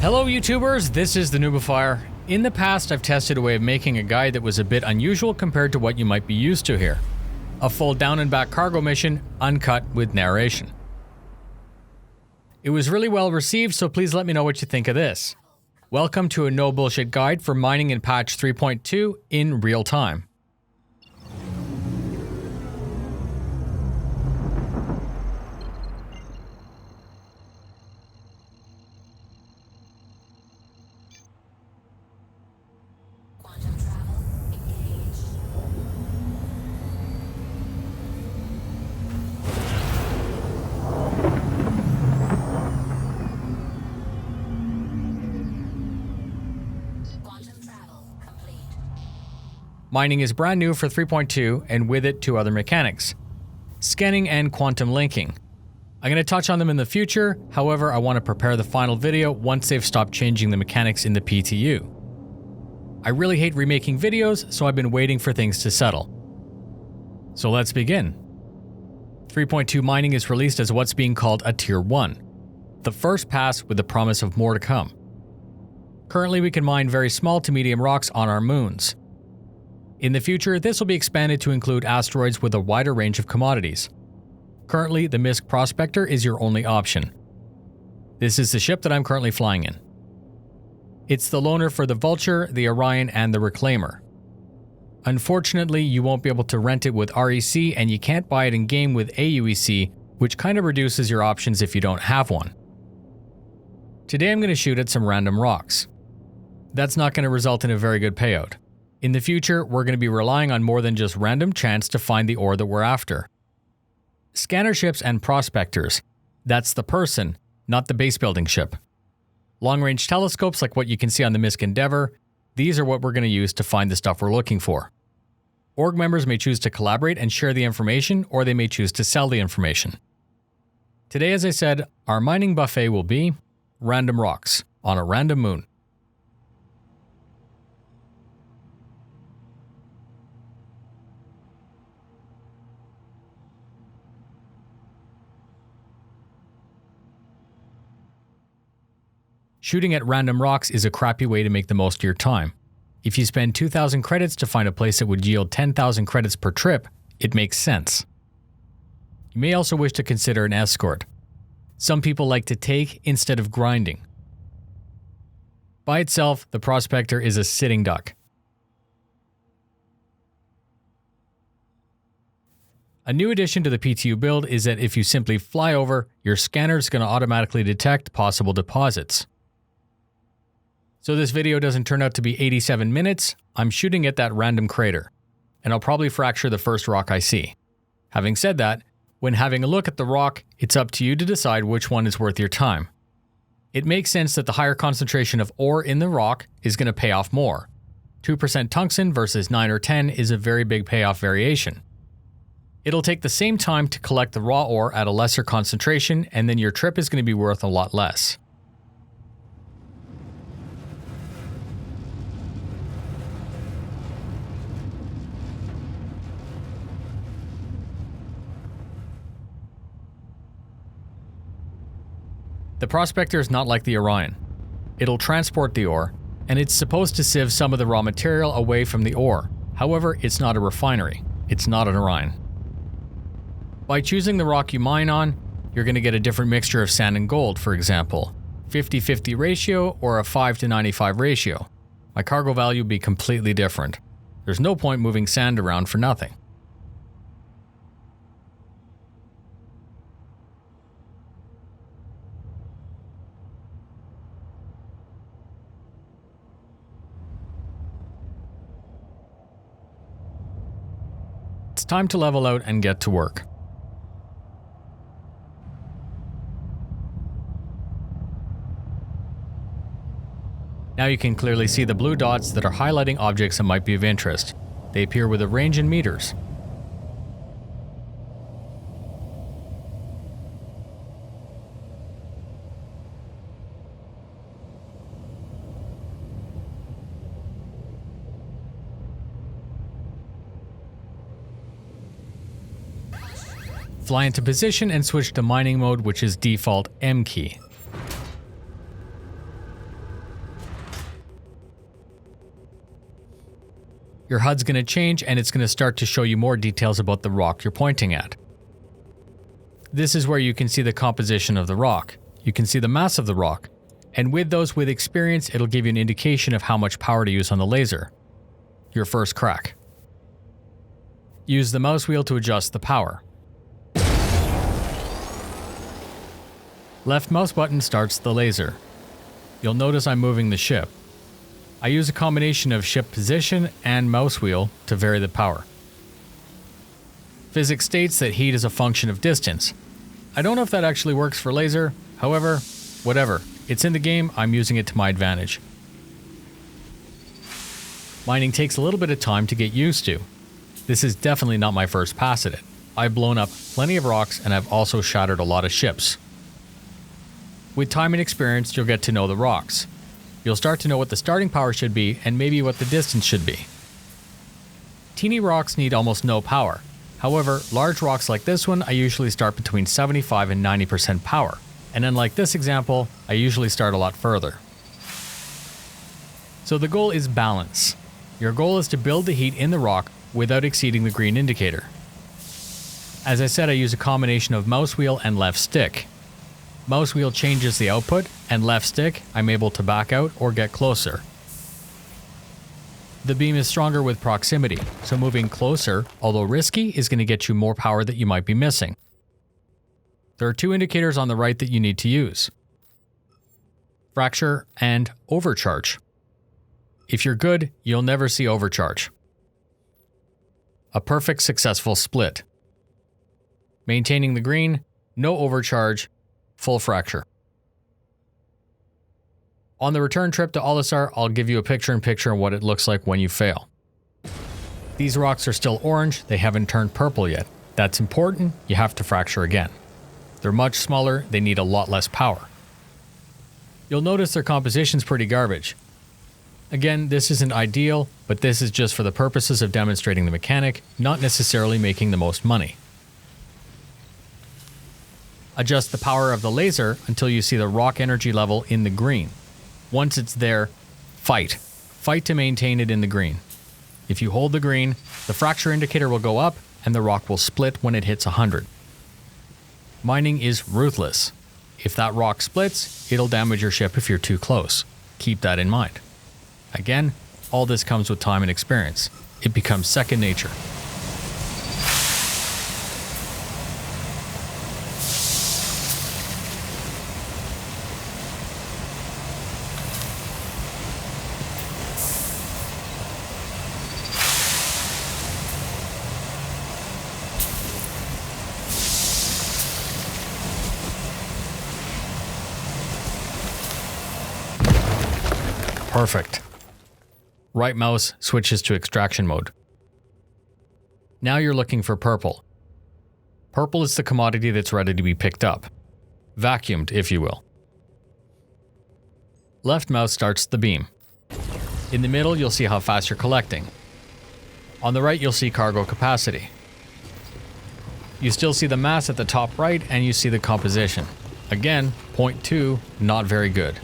Hello YouTubers, this is the noobifier. In the past, I've tested a way of making a guide that was a bit unusual compared to what you might be used to here. A full down and back cargo mission, uncut with narration. It was really well received, so please let me know what you think of this. Welcome to a no bullshit guide for mining in patch 3.2 in real time. Mining is brand new for 3.2 and with it two other mechanics, scanning and quantum linking. I'm going to touch on them in the future, however I want to prepare the final video once they've stopped changing the mechanics in the PTU. I really hate remaking videos, so I've been waiting for things to settle. So let's begin. 3.2 mining is released as what's being called a Tier 1, the first pass with the promise of more to come. Currently we can mine very small to medium rocks on our moons. In the future, this will be expanded to include asteroids with a wider range of commodities. Currently, the MISC Prospector is your only option. This is the ship that I'm currently flying in. It's the loaner for the Vulture, the Orion, and the Reclaimer. Unfortunately, you won't be able to rent it with REC and you can't buy it in-game with AUEC, which kind of reduces your options if you don't have one. Today I'm going to shoot at some random rocks. That's not going to result in a very good payout. In the future, we're going to be relying on more than just random chance to find the ore that we're after. Scanner ships and prospectors. That's the person, not the base building ship. Long-range telescopes like what you can see on the MISC Endeavour, these are what we're going to use to find the stuff we're looking for. Org members may choose to collaborate and share the information, or they may choose to sell the information. Today, as I said, our mining buffet will be random rocks on a random moon. Shooting at random rocks is a crappy way to make the most of your time. If you spend 2,000 credits to find a place that would yield 10,000 credits per trip, it makes sense. You may also wish to consider an escort. Some people like to take instead of grinding. By itself, the Prospector is a sitting duck. A new addition to the PTU build is that if you simply fly over, your scanner is going to automatically detect possible deposits. So this video doesn't turn out to be 87 minutes, I'm shooting at that random crater, and I'll probably fracture the first rock I see. Having said that, when having a look at the rock, it's up to you to decide which one is worth your time. It makes sense that the higher concentration of ore in the rock is going to pay off more. 2% tungsten versus 9 or 10 is a very big payoff variation. It'll take the same time to collect the raw ore at a lesser concentration, and then your trip is going to be worth a lot less. The Prospector is not like the Orion. It'll transport the ore, and it's supposed to sieve some of the raw material away from the ore. However, it's not a refinery. It's not an Orion. By choosing the rock you mine on, you're going to get a different mixture of sand and gold, for example, 50-50 ratio or a 5-95 ratio. My cargo value would be completely different. There's no point moving sand around for nothing. It's time to level out and get to work. Now you can clearly see the blue dots that are highlighting objects that might be of interest. They appear with a range in meters. Fly into position and switch to mining mode, which is default M key. your HUD's going to change and it's going to start to show you more details about the rock you're pointing at. This is where you can see the composition of the rock. You can see the mass of the rock, and with experience, it'll give you an indication of how much power to use on the laser. Your first crack. Use the mouse wheel to adjust the power. Left mouse button starts the laser. You'll notice I'm moving the ship. I use a combination of ship position and mouse wheel to vary the power. Physics states that heat is a function of distance. I don't know if that actually works for laser, however, whatever. It's in the game, I'm using it to my advantage. Mining takes a little bit of time to get used to. This is definitely not my first pass at it. I've blown up plenty of rocks and I've also shattered a lot of ships. With time and experience, you'll get to know the rocks. You'll start to know what the starting power should be and maybe what the distance should be. Teeny rocks need almost no power. However, large rocks like this one, I usually start between 75 and 90% power. And unlike this example, I usually start a lot further. So the goal is balance. Your goal is to build the heat in the rock without exceeding the green indicator. As I said, I use a combination of mouse wheel and left stick. Mouse wheel changes the output, and left stick, I'm able to back out or get closer. The beam is stronger with proximity, so moving closer, although risky, is going to get you more power that you might be missing. There are two indicators on the right that you need to use: fracture and overcharge. If you're good, you'll never see overcharge. A perfect successful split. Maintaining the green, no overcharge, full fracture. On the return trip to Olisar, I'll give you a picture-in-picture of what it looks like when you fail. These rocks are still orange, they haven't turned purple yet. That's important, you have to fracture again. They're much smaller, they need a lot less power. You'll notice their composition's pretty garbage. Again, this isn't ideal, but this is just for the purposes of demonstrating the mechanic, not necessarily making the most money. Adjust the power of the laser until you see the rock energy level in the green. Once it's there, fight. Fight to maintain it in the green. If you hold the green, the fracture indicator will go up and the rock will split when it hits 100. Mining is ruthless. If that rock splits, it'll damage your ship if you're too close. Keep that in mind. Again, all this comes with time and experience. It becomes second nature. Perfect. Right mouse switches to extraction mode. Now you're looking for purple. Purple is the commodity that's ready to be picked up. Vacuumed, if you will. Left mouse starts the beam. In the middle, you'll see how fast you're collecting. On the right, you'll see cargo capacity. You still see the mass at the top right, and you see the composition. Again, 0.2, not very good.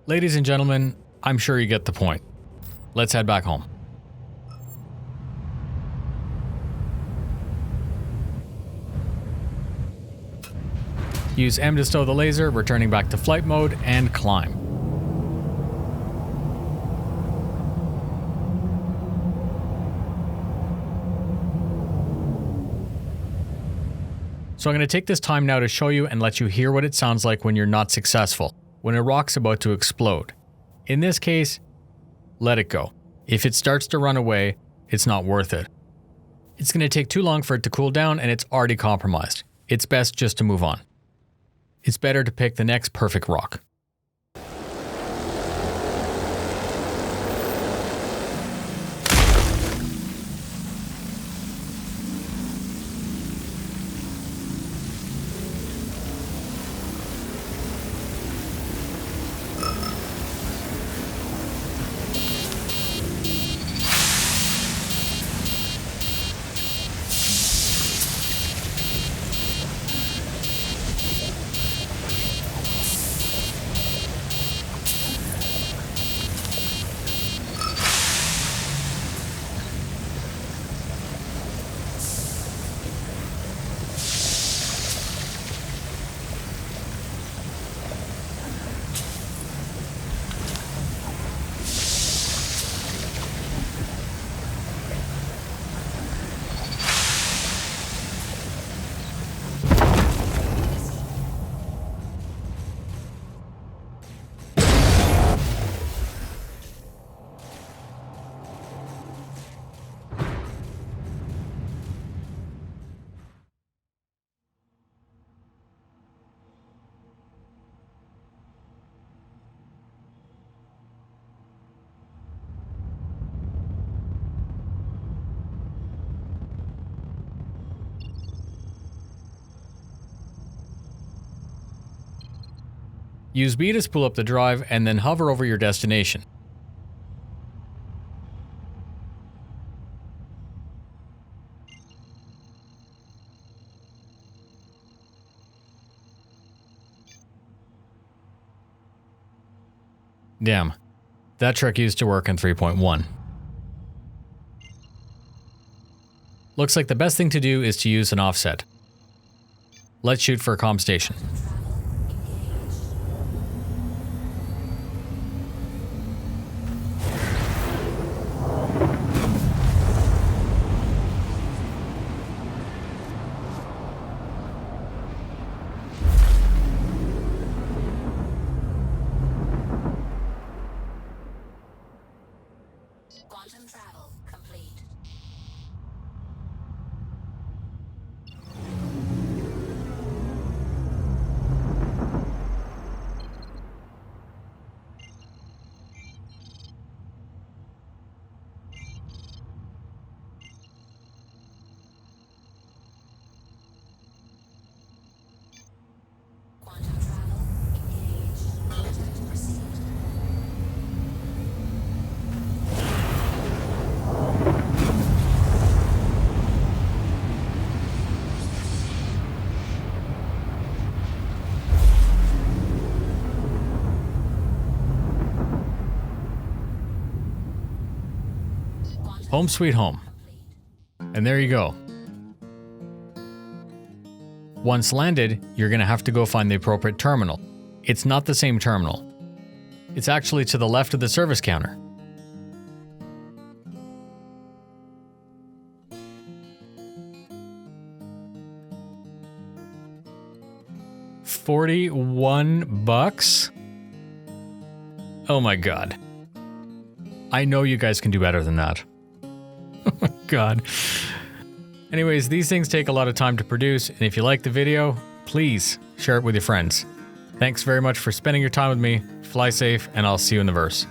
Ladies and gentlemen, I'm sure you get the point. Let's head back home. Use M to stow the laser, returning back to flight mode, and climb. So I'm going to take this time now to show you and let you hear what it sounds like when you're not successful, when a rock's about to explode. In this case, let it go. If it starts to run away, it's not worth it. It's going to take too long for it to cool down and it's already compromised. It's best just to move on. It's better to pick the next perfect rock. Use B to spool up the drive and then hover over your destination. Damn, that trick used to work in 3.1. Looks like the best thing to do is to use an offset. Let's shoot for a comm station. Travel complete. Quantum travel engaged. Contact proceed. Home sweet home. And there you go. Once landed, you're going to have to go find the appropriate terminal. It's not the same terminal. It's actually to the left of the service counter. $41? Oh my god. I know you guys can do better than that. Oh my god. Anyways, these things take a lot of time to produce, and if you like the video, please share it with your friends. Thanks very much for spending your time with me. Fly safe, and I'll see you in the verse.